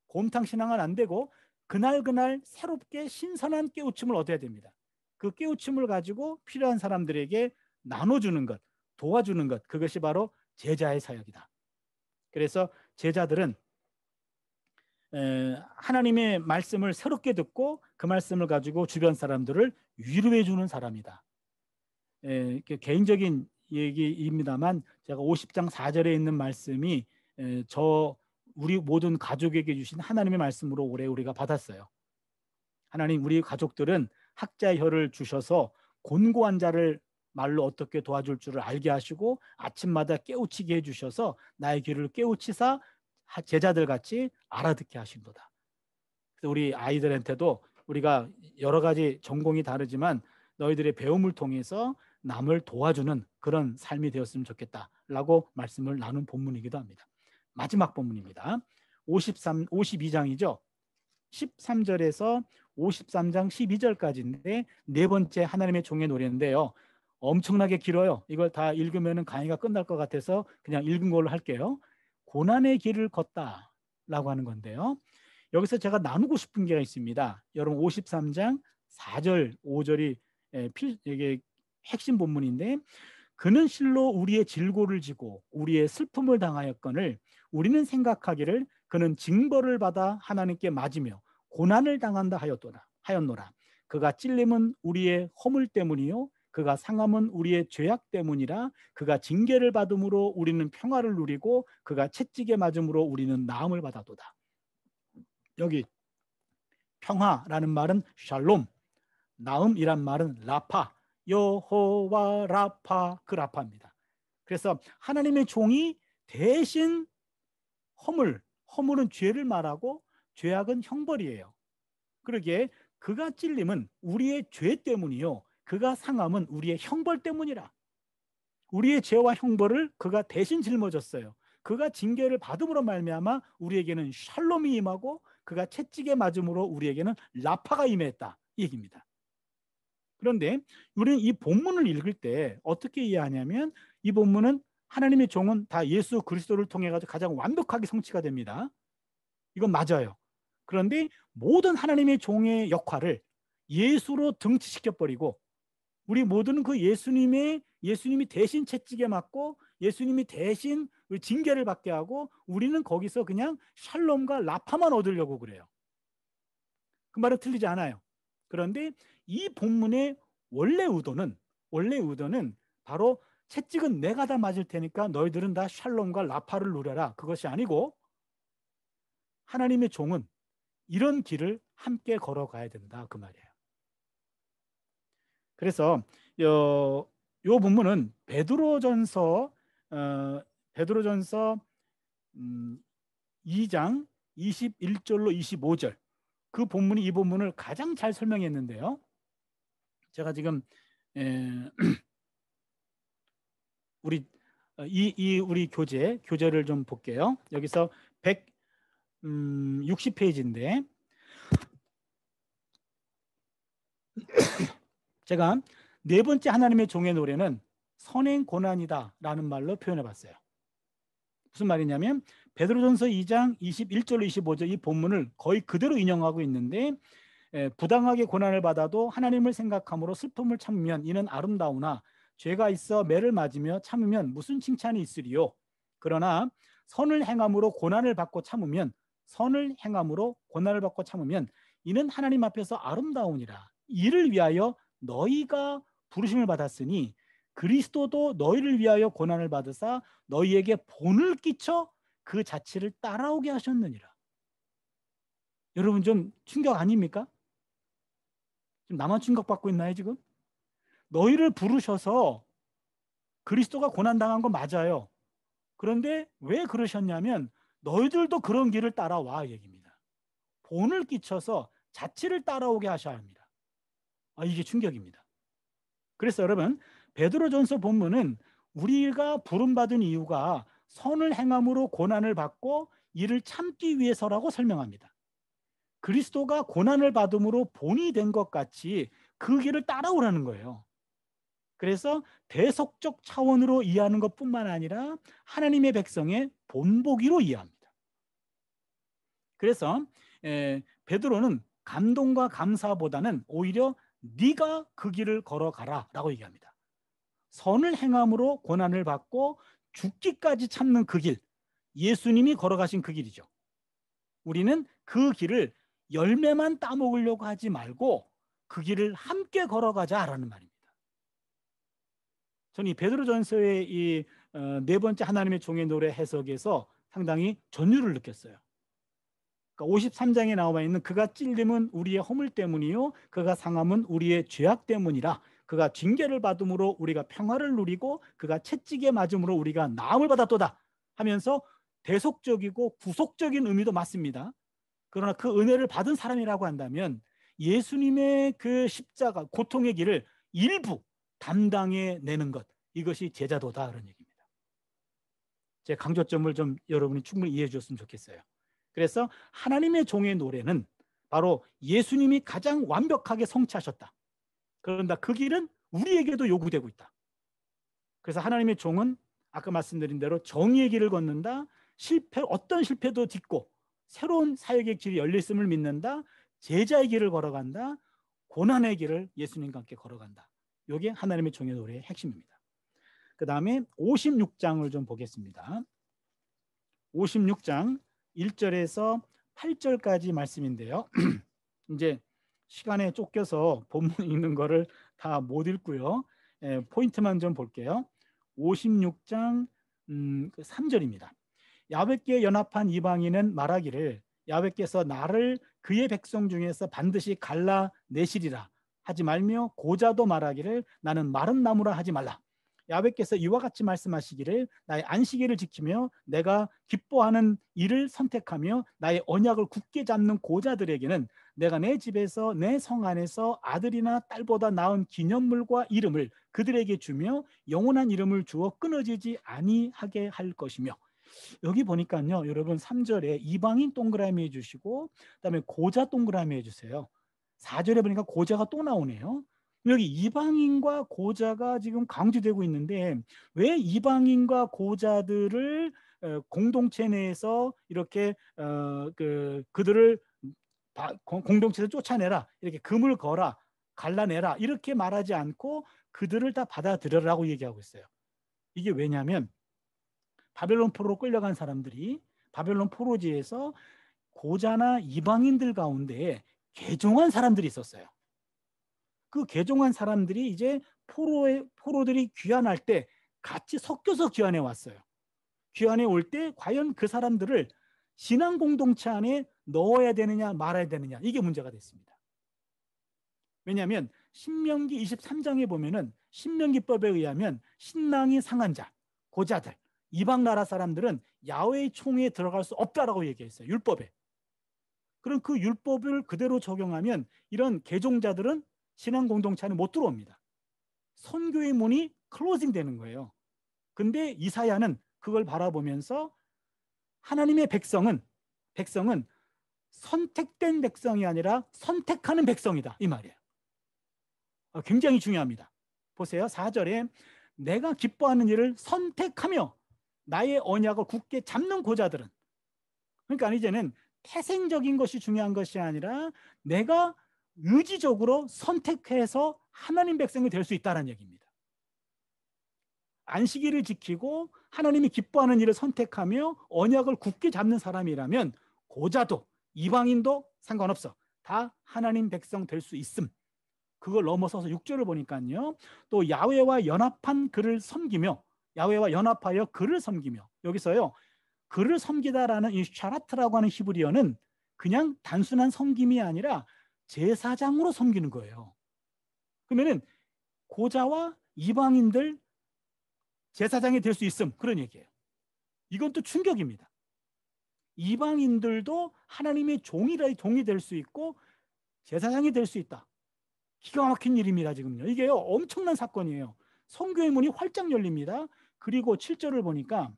곰탕 신앙은 안 되고 그날 새롭게 신선한 깨우침을 얻어야 됩니다. 그 깨우침을 가지고 필요한 사람들에게 나눠주는 것, 도와주는 것, 그것이 바로 제자의 사역이다. 그래서 제자들은 하나님의 말씀을 새롭게 듣고 그 말씀을 가지고 주변 사람들을 위로해 주는 사람이다. 개인적인 얘기입니다만 제가 50장 4절에 있는 말씀이 우리 모든 가족에게 주신 하나님의 말씀으로 올해 우리가 받았어요. 하나님, 우리 가족들은 학자의 혀를 주셔서 곤고한 자를 말로 어떻게 도와줄 줄을 알게 하시고 아침마다 깨우치게 해주셔서 나의 귀를 깨우치사 제자들 같이 알아듣게 하신도다. 그래서 우리 아이들한테도 우리가 여러 가지 전공이 다르지만 너희들의 배움을 통해서 남을 도와주는 그런 삶이 되었으면 좋겠다라고 말씀을 나눈 본문이기도 합니다. 마지막 본문입니다. 52장이죠. 13절에서 53장 12절까지인데 네 번째 하나님의 종의 노래인데요. 엄청나게 길어요. 이걸 다 읽으면 강의가 끝날 것 같아서 그냥 읽은 걸로 할게요. 고난의 길을 걷다라고 하는 건데요. 여기서 제가 나누고 싶은 게 있습니다. 여러분 53장 4절, 5절이 이게 핵심 본문인데 그는 실로 우리의 질고를 지고 우리의 슬픔을 당하였거늘 우리는 생각하기를 그는 징벌을 받아 하나님께 맞으며 고난을 당한다 하였노라. 그가 찔림은 우리의 허물 때문이요 그가 상함은 우리의 죄악 때문이라. 그가 징계를 받음으로 우리는 평화를 누리고 그가 채찍에 맞음으로 우리는 나음을 받아도다. 여기 평화라는 말은 샬롬, 나음이란 말은 라파, 여호와 라파, 그 라파입니다. 그래서 하나님의 종이 대신 허물은 죄를 말하고 죄악은 형벌이에요. 그러기에 그가 찔림은 우리의 죄 때문이요 그가 상함은 우리의 형벌 때문이라. 우리의 죄와 형벌을 그가 대신 짊어졌어요. 그가 징계를 받음으로 말미암아 우리에게는 샬롬이 임하고 그가 채찍에 맞음으로 우리에게는 라파가 임했다 이 얘기입니다. 그런데 우리는 이 본문을 읽을 때 어떻게 이해하냐면 이 본문은 하나님의 종은 다 예수 그리스도를 통해 가지고 가장 완벽하게 성취가 됩니다. 이건 맞아요. 그런데 모든 하나님의 종의 역할을 예수로 등치시켜버리고 우리 모두는 그 예수님이 대신 채찍에 맞고 예수님이 대신 징계를 받게 하고 우리는 거기서 그냥 샬롬과 라파만 얻으려고 그래요. 그 말은 틀리지 않아요. 그런데 이 본문의 원래 의도는 바로 채찍은 내가 다 맞을 테니까 너희들은 다 샬롬과 라파를 누려라. 그것이 아니고 하나님의 종은 이런 길을 함께 걸어가야 된다. 그 말이에요. 그래서 요 본문은 베드로전서 2장 21절로 25절 그 본문이 이 본문을 가장 잘 설명했는데요. 제가 지금 우리 교재를 좀 볼게요. 여기서 160페이지인데 제가 네 번째 하나님의 종의 노래는 선행 고난이다 라는 말로 표현해 봤어요. 무슨 말이냐면 베드로전서 2장 21절로 25절 이 본문을 거의 그대로 인용하고 있는데 부당하게 고난을 받아도 하나님을 생각함으로 슬픔을 참으면 이는 아름다우나 죄가 있어 매를 맞으며 참으면 무슨 칭찬이 있으리요. 그러나 선을 행함으로 고난을 받고 참으면 이는 하나님 앞에서 아름다우니라. 이를 위하여 너희가 부르심을 받았으니 그리스도도 너희를 위하여 고난을 받으사 너희에게 본을 끼쳐 그 자취를 따라오게 하셨느니라. 여러분 좀 충격 아닙니까? 지금 나만 충격받고 있나요 지금? 너희를 부르셔서 그리스도가 고난당한 거 맞아요. 그런데 왜 그러셨냐면 너희들도 그런 길을 따라와 얘기입니다. 본을 끼쳐서 자취를 따라오게 하셔야 합니다. 이게 충격입니다. 그래서 여러분 베드로전서 본문은 우리가 부름받은 이유가 선을 행함으로 고난을 받고 이를 참기 위해서라고 설명합니다. 그리스도가 고난을 받음으로 본이 된 것 같이 그 길을 따라오라는 거예요. 그래서 대속적 차원으로 이해하는 것뿐만 아니라 하나님의 백성의 본보기로 이해합니다. 그래서 베드로는 감동과 감사보다는 오히려 네가 그 길을 걸어가라 라고 얘기합니다. 선을 행함으로 고난을 받고 죽기까지 참는 그 길, 예수님이 걸어가신 그 길이죠. 우리는 그 길을 열매만 따먹으려고 하지 말고 그 길을 함께 걸어가자라는 말입니다. 저는 이 베드로전서의 이 네 번째 하나님의 종의 노래 해석에서 상당히 전율을 느꼈어요. 그러니까 53장에 나와 있는 그가 찔림은 우리의 허물 때문이요 그가 상함은 우리의 죄악 때문이라 그가 징계를 받음으로 우리가 평화를 누리고 그가 채찍에 맞음으로 우리가 나음을 받았도다 하면서 대속적이고 구속적인 의미도 맞습니다. 그러나 그 은혜를 받은 사람이라고 한다면 예수님의 그 십자가 고통의 길을 일부 담당해 내는 것, 이것이 제자도다 그런 얘기입니다. 제 강조점을 좀 여러분이 충분히 이해해 주셨으면 좋겠어요. 그래서 하나님의 종의 노래는 바로 예수님이 가장 완벽하게 성취하셨다. 그런다 그 길은 우리에게도 요구되고 있다. 그래서 하나님의 종은 아까 말씀드린 대로 정의의 길을 걷는다. 어떤 실패도 딛고 새로운 사역의 길이 열렸음을 믿는다. 제자의 길을 걸어간다. 고난의 길을 예수님과 함께 걸어간다. 이게 하나님의 종의 노래의 핵심입니다. 그 다음에 56장을 좀 보겠습니다. 56장 1절에서 8절까지 말씀인데요. 이제 시간에 쫓겨서 본문 읽는 거를 다 못 읽고요. 포인트만 좀 볼게요. 56장 3절입니다. 야훼께 연합한 이방인은 말하기를 야훼께서 나를 그의 백성 중에서 반드시 갈라내시리라 하지 말며 고자도 말하기를 나는 마른 나무라 하지 말라. 야훼께서 이와 같이 말씀하시기를 나의 안식일을 지키며 내가 기뻐하는 일을 선택하며 나의 언약을 굳게 잡는 고자들에게는 내가 내 집에서 내 성 안에서 아들이나 딸보다 나은 기념물과 이름을 그들에게 주며 영원한 이름을 주어 끊어지지 아니하게 할 것이며. 여기 보니까요 여러분 3절에 이방인 동그라미 해주시고 그다음에 고자 동그라미 해주세요. 4절에 보니까 고자가 또 나오네요. 여기 이방인과 고자가 지금 강조되고 있는데 왜 이방인과 고자들을 공동체 내에서 이렇게 그들을 공동체에서 쫓아내라, 이렇게 금을 거라, 갈라내라 이렇게 말하지 않고 그들을 다 받아들여라고 얘기하고 있어요. 이게 왜냐하면 바벨론 포로로 끌려간 사람들이 바벨론 포로지에서 고자나 이방인들 가운데 개종한 사람들이 있었어요. 그 개종한 사람들이 이제 포로들이 귀환할 때 같이 섞여서 귀환해 왔어요. 귀환해 올 때 과연 그 사람들을 신앙 공동체 안에 넣어야 되느냐 말아야 되느냐, 이게 문제가 됐습니다. 왜냐하면 신명기 23장에 보면은 신명기법에 의하면 신랑이 상한 자, 고자들, 이방 나라 사람들은 야훼의 총회에 들어갈 수 없다라고 얘기했어요. 율법에. 그럼 그 율법을 그대로 적용하면 이런 개종자들은 신앙 공동체 안에 못 들어옵니다. 선교의 문이 클로징 되는 거예요. 근데 이사야는 그걸 바라보면서 하나님의 백성은 선택된 백성이 아니라 선택하는 백성이다, 이 말이에요. 굉장히 중요합니다. 보세요. 4절에 내가 기뻐하는 일을 선택하며 나의 언약을 굳게 잡는 고자들은, 그러니까 이제는 태생적인 것이 중요한 것이 아니라 내가 의지적으로 선택해서 하나님 백성이 될 수 있다는 얘기입니다. 안식일을 지키고 하나님이 기뻐하는 일을 선택하며 언약을 굳게 잡는 사람이라면 고자도 이방인도 상관없어. 다 하나님 백성 될 수 있음. 그걸 넘어서서 6절을 보니까요. 또 야훼와 연합한 그를 섬기며, 야훼와 연합하여 그를 섬기며, 여기서요 그를 섬기다라는 이 샤라트라고 하는 히브리어는 그냥 단순한 섬김이 아니라 제사장으로 섬기는 거예요. 그러면은 고자와 이방인들 제사장이 될 수 있음, 그런 얘기예요. 이건 또 충격입니다. 이방인들도 하나님의 종이 될 수 있고 제사장이 될 수 있다. 기가 막힌 일입니다. 지금요. 이게 엄청난 사건이에요. 선교의 문이 활짝 열립니다. 그리고 7절을 보니까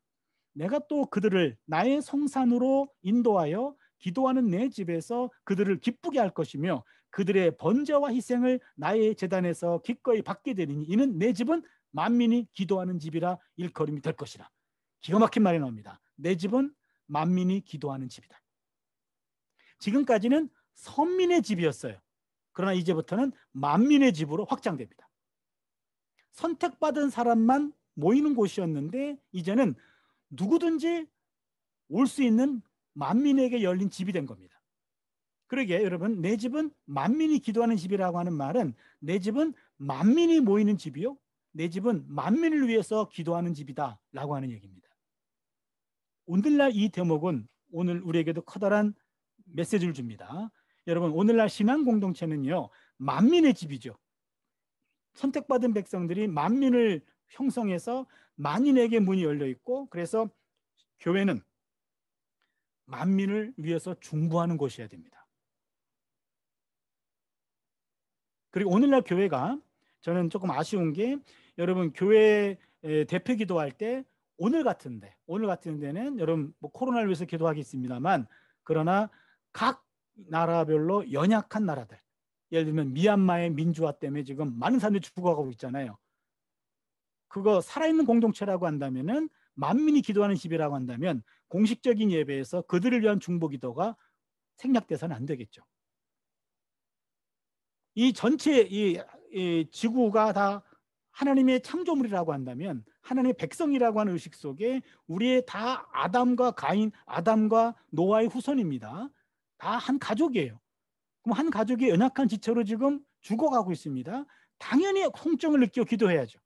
내가 또 그들을 나의 성산으로 인도하여 기도하는 내 집에서 그들을 기쁘게 할 것이며 그들의 번제와 희생을 나의 제단에서 기꺼이 받게 되리니 이는 내 집은 만민이 기도하는 집이라 일컬음이 될 것이라. 기가 막힌 말이 나옵니다. 내 집은 만민이 기도하는 집이다. 지금까지는 선민의 집이었어요. 그러나 이제부터는 만민의 집으로 확장됩니다. 선택받은 사람만 모이는 곳이었는데 이제는 누구든지 올 수 있는 만민에게 열린 집이 된 겁니다. 그러게 여러분, 내 집은 만민이 기도하는 집이라고 하는 말은 내 집은 만민이 모이는 집이요, 내 집은 만민을 위해서 기도하는 집이다 라고 하는 얘기입니다. 오늘날 이 대목은 오늘 우리에게도 커다란 메시지를 줍니다. 여러분, 오늘날 신앙 공동체는요, 만민의 집이죠. 선택받은 백성들이 만민을 형성해서 만인에게 문이 열려 있고, 그래서 교회는 만민을 위해서 중보하는 곳이어야 됩니다. 그리고 오늘날 교회가, 저는 조금 아쉬운 게, 여러분 교회 대표 기도할 때 오늘 같은 데는 여러분 뭐 코로나를 위해서 기도하겠습니다만, 그러나 각 나라별로 연약한 나라들, 예를 들면 미얀마의 민주화 때문에 지금 많은 사람들이 죽어가고 있잖아요. 그거 살아있는 공동체라고 한다면은, 만민이 기도하는 집이라고 한다면 공식적인 예배에서 그들을 위한 중보 기도가 생략돼서는 안 되겠죠. 이 전체 이 지구가 다 하나님의 창조물이라고 한다면, 하나님의 백성이라고 하는 의식 속에 우리의 다 아담과 가인, 아담과 노아의 후손입니다. 다 한 가족이에요. 그럼 한 가족이 연약한 지체로 지금 죽어가고 있습니다. 당연히 통증을 느끼고 기도해야죠.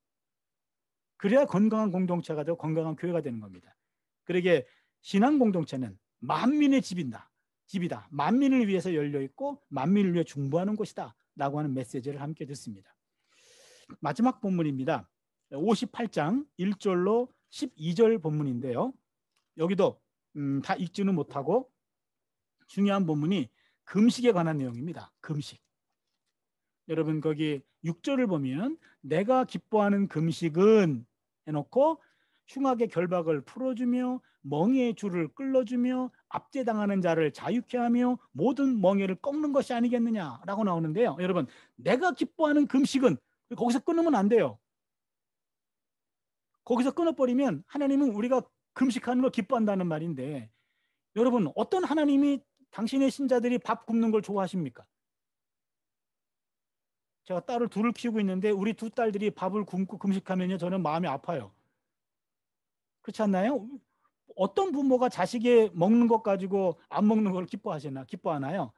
그래야 건강한 공동체가 되고 건강한 교회가 되는 겁니다. 그러기에 신앙 공동체는 만민의 집이다. 만민을 위해서 열려 있고 만민을 위해 중보하는 곳이다 라고 하는 메시지를 함께 듣습니다. 마지막 본문입니다. 58장 1절로 12절 본문인데요. 여기도 다 읽지는 못하고 중요한 본문이 금식에 관한 내용입니다. 금식. 여러분 거기 6절을 보면 내가 기뻐하는 금식은 해놓고 흉악의 결박을 풀어주며 멍에의 줄을 끌어주며 압제당하는 자를 자유케 하며 모든 멍에를 꺾는 것이 아니겠느냐라고 나오는데요. 여러분, 내가 기뻐하는 금식은, 거기서 끊으면 안 돼요. 거기서 끊어버리면 하나님은 우리가 금식하는 걸 기뻐한다는 말인데, 여러분 어떤 하나님이 당신의 신자들이 밥 굶는 걸 좋아하십니까? 제가 딸을 둘을 키우고 있는데 우리 두 딸들이 밥을 굶고 금식하면요, 저는 마음이 아파요. 그렇지 않나요? 어떤 부모가 자식이 먹는 것 가지고 안 먹는 걸 기뻐하나요?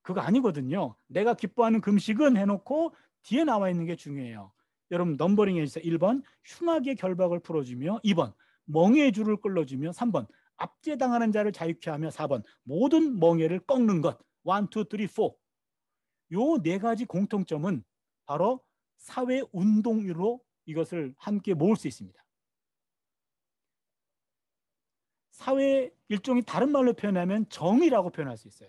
그거 아니거든요. 내가 기뻐하는 금식은 해놓고 뒤에 나와 있는 게 중요해요. 여러분 넘버링 해주세요. 1번 흉악의 결박을 풀어주며, 2번 멍에의 줄을 끌어주며, 3번 압제당하는 자를 자유케 하며, 4번 모든 멍에를 꺾는 것. 1, 2, 3, 4. 요 네 가지 공통점은 바로 사회 운동으로 이것을 함께 모을 수 있습니다. 사회 일종의 다른 말로 표현하면 정의라고 표현할 수 있어요.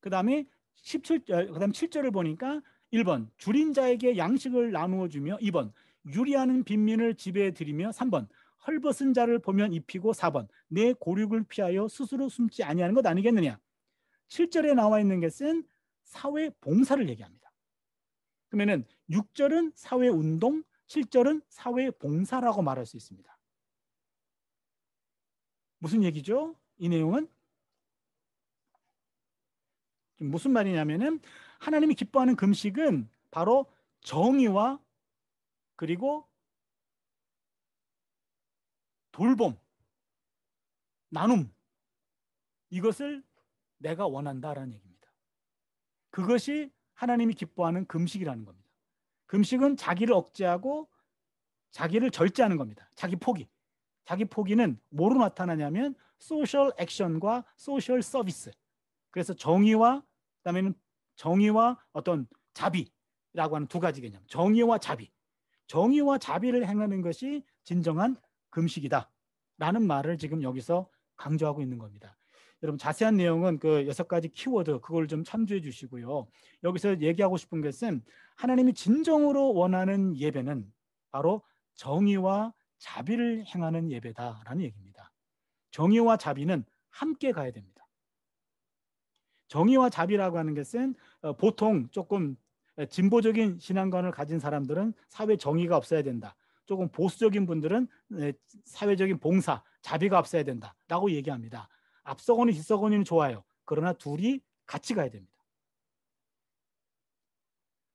그 다음에 7절을 보니까 1번 줄인 자에게 양식을 나누어 주며, 2번 유리하는 빈민을 집에 들이며, 3번 헐벗은 자를 보면 입히고, 4번 내 고륙을 피하여 스스로 숨지 아니하는 것 아니겠느냐. 7절에 나와 있는 것은 사회 봉사를 얘기합니다. 그러면은 6절은 사회 운동, 7절은 사회 봉사라고 말할 수 있습니다. 무슨 얘기죠? 이 내용은 무슨 말이냐면은, 하나님이 기뻐하는 금식은 바로 정의와 그리고 돌봄, 나눔, 이것을 내가 원한다라는 얘기입니다. 그것이 하나님이 기뻐하는 금식이라는 겁니다. 금식은 자기를 억제하고 자기를 절제하는 겁니다. 자기 포기는 뭐로 나타나냐면 소셜 액션과 소셜 서비스. 그래서 정의와, 그다음에는 정의와 어떤 자비라고 하는 두 가지 개념. 정의와 자비를 행하는 것이 진정한 금식이다 라는 말을 지금 여기서 강조하고 있는 겁니다. 여러분 자세한 내용은 그 6가지 키워드, 그걸 좀 참조해 주시고요. 여기서 얘기하고 싶은 것은, 하나님이 진정으로 원하는 예배는 바로 정의와 자비를 행하는 예배다라는 얘기입니다. 정의와 자비는 함께 가야 됩니다. 정의와 자비라고 하는 것은 보통 조금 진보적인 신앙관을 가진 사람들은 사회 정의가 없어야 된다. 조금 보수적인 분들은 사회적인 봉사, 자비가 없어야 된다라고 얘기합니다. 앞서거니 뒤서거니는 좋아요. 그러나 둘이 같이 가야 됩니다.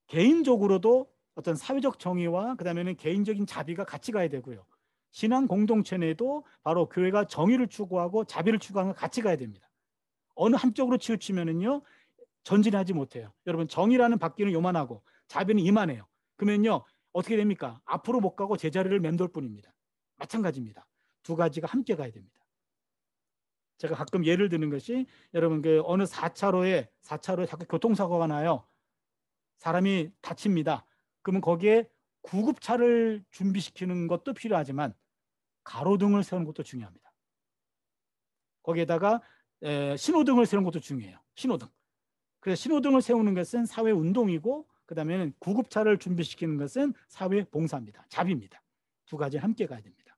개인적으로도 어떤 사회적 정의와 그다음에는 개인적인 자비가 같이 가야 되고요. 신앙 공동체 내에도 바로 교회가 정의를 추구하고 자비를 추구하는 같이 가야 됩니다. 어느 한쪽으로 치우치면은요 전진하지 못해요. 여러분 정의라는 바퀴는 요만하고 자비는 이만해요. 그러면요 어떻게 됩니까? 앞으로 못 가고 제자리를 맴돌 뿐입니다. 마찬가지입니다. 두 가지가 함께 가야 됩니다. 제가 가끔 예를 드는 것이 여러분 그 어느 4차로에 자꾸 교통사고가 나요. 사람이 다칩니다. 그러면 거기에 구급차를 준비시키는 것도 필요하지만 가로등을 세우는 것도 중요합니다. 거기에다가 신호등을 세우는 것도 중요해요. 신호등. 그래서 신호등을 세우는 것은 사회 운동이고 그다음에는 구급차를 준비시키는 것은 사회 봉사입니다. 자비입니다. 두 가지 함께 가야 됩니다.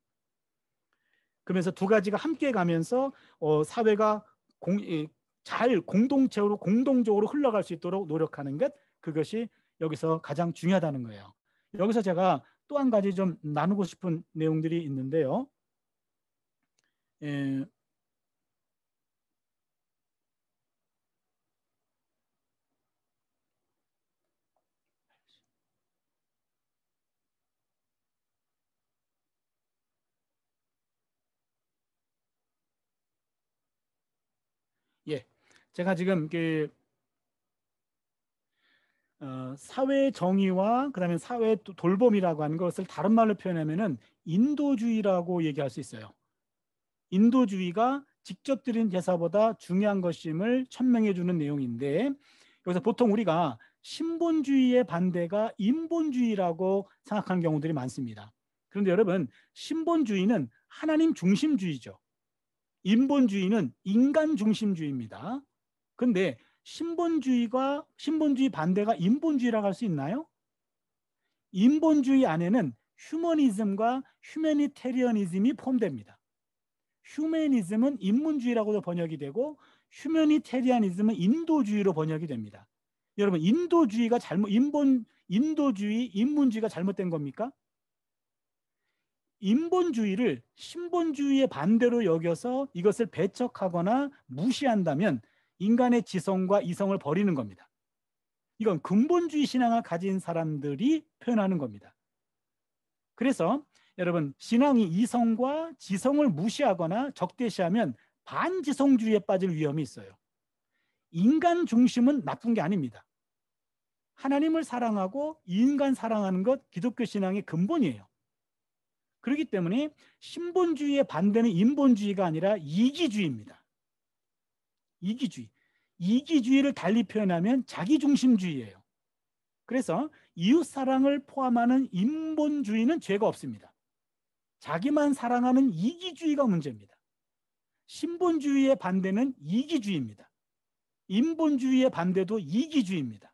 그러면서 두 가지가 함께 가면서 사회가 잘 공동체로 공동적으로 흘러갈 수 있도록 노력하는 것, 그것이 여기서 가장 중요하다는 거예요. 여기서 제가 또 한 가지 좀 나누고 싶은 내용들이 있는데요. 제가 지금 사회 정의와 그다음에 사회 돌봄이라고 하는 것을 다른 말로 표현하면은 인도주의라고 얘기할 수 있어요. 인도주의가 직접 드린 제사보다 중요한 것임을 천명해 주는 내용인데 여기서 보통 우리가 신본주의의 반대가 인본주의라고 생각하는 경우들이 많습니다. 그런데 여러분 신본주의는 하나님 중심주의죠. 인본주의는 인간 중심주의입니다. 근데 신본주의 반대가 인본주의라고 할 수 있나요? 인본주의 안에는 휴머니즘과 휴머니테리언이즘이 포함됩니다. 휴머니즘은 인문주의라고도 번역이 되고 휴머니테리언이즘은 인도주의로 번역이 됩니다. 여러분 인도주의가 인도주의, 인문주의가 잘못된 겁니까? 인본주의를 신본주의의 반대로 여겨서 이것을 배척하거나 무시한다면 인간의 지성과 이성을 버리는 겁니다. 이건 근본주의 신앙을 가진 사람들이 표현하는 겁니다. 그래서 여러분 신앙이 이성과 지성을 무시하거나 적대시하면 반지성주의에 빠질 위험이 있어요. 인간 중심은 나쁜 게 아닙니다. 하나님을 사랑하고 인간 사랑하는 것 기독교 신앙의 근본이에요. 그렇기 때문에 신본주의의 반대는 인본주의가 아니라 이기주의입니다. 이기주의. 이기주의를 달리 표현하면 자기중심주의예요. 그래서 이웃사랑을 포함하는 인본주의는 죄가 없습니다. 자기만 사랑하는 이기주의가 문제입니다. 신본주의의 반대는 이기주의입니다. 인본주의의 반대도 이기주의입니다.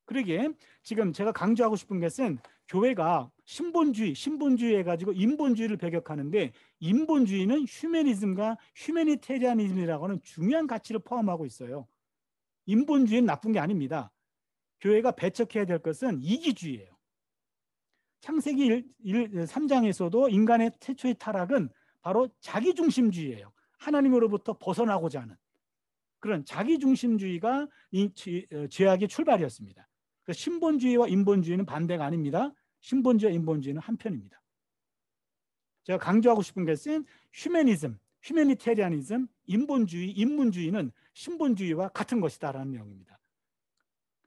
그러기에 지금 제가 강조하고 싶은 것은 교회가 신본주의 해가지고 인본주의를 배격하는데 인본주의는 휴머니즘과 휴머니테리아니즘이라고 하는 중요한 가치를 포함하고 있어요. 인본주의는 나쁜 게 아닙니다. 교회가 배척해야 될 것은 이기주의예요. 창세기 3장에서도 인간의 최초의 타락은 바로 자기중심주의예요. 하나님으로부터 벗어나고자 하는 그런 자기중심주의가 이 죄악의 출발이었습니다. 신본주의와 인본주의는 반대가 아닙니다. 신본주의와 인본주의는 한편입니다. 제가 강조하고 싶은 것은 휴머니즘, 휴머니테리아니즘, 인본주의, 인문주의는 신본주의와 같은 것이다라는 내용입니다.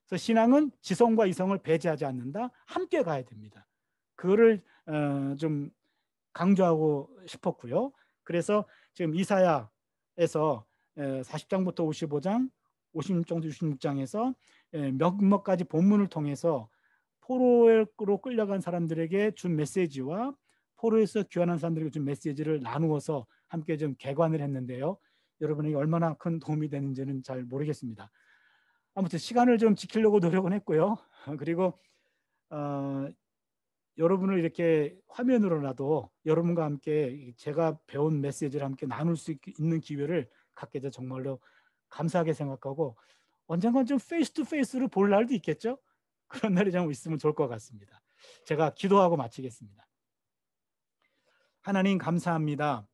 그래서 신앙은 지성과 이성을 배제하지 않는다. 함께 가야 됩니다. 그거를 좀 강조하고 싶었고요. 그래서 지금 이사야에서 40장부터 55장, 56장부터 66장에서 몇몇 가지 본문을 통해서 포로로 끌려간 사람들에게 준 메시지와 포로에서 귀환한 사람들에게 준 메시지를 나누어서 함께 좀 개관을 했는데요. 여러분에게 얼마나 큰 도움이 되는지는 잘 모르겠습니다. 아무튼 시간을 좀 지키려고 노력은 했고요. 그리고 여러분을 이렇게 화면으로라도 여러분과 함께 제가 배운 메시지를 함께 나눌 수 있는 기회를 갖게 돼 정말로 감사하게 생각하고, 언젠간 좀 페이스 투 페이스로 볼 날도 있겠죠? 그런 날이 좀 있으면 좋을 것 같습니다. 제가 기도하고 마치겠습니다. 하나님 감사합니다.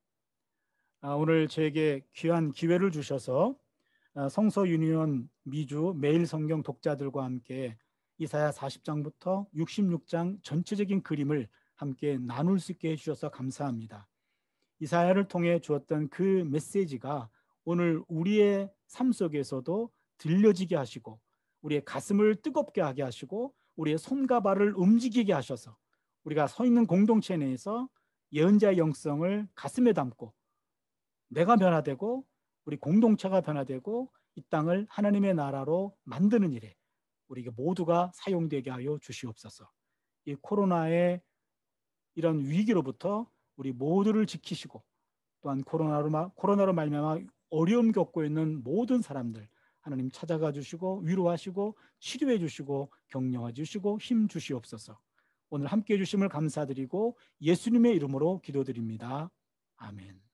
오늘 저에게 귀한 기회를 주셔서 성서 유니온 미주 매일 성경 독자들과 함께 이사야 40장부터 66장 전체적인 그림을 함께 나눌 수 있게 해주셔서 감사합니다. 이사야를 통해 주었던 그 메시지가 오늘 우리의 삶 속에서도 들려지게 하시고, 우리의 가슴을 뜨겁게 하게 하시고, 우리의 손과 발을 움직이게 하셔서 우리가 서 있는 공동체 내에서 예언자의 영성을 가슴에 담고 내가 변화되고 우리 공동체가 변화되고 이 땅을 하나님의 나라로 만드는 일에 우리 모두가 사용되게 하여 주시옵소서. 이 코로나의 이런 위기로부터 우리 모두를 지키시고, 또한 코로나로 말미암아 어려움 겪고 있는 모든 사람들 하나님 찾아가 주시고 위로하시고 치료해 주시고 격려해 주시고 힘 주시옵소서. 오늘 함께해 주심을 감사드리고 예수님의 이름으로 기도드립니다. 아멘.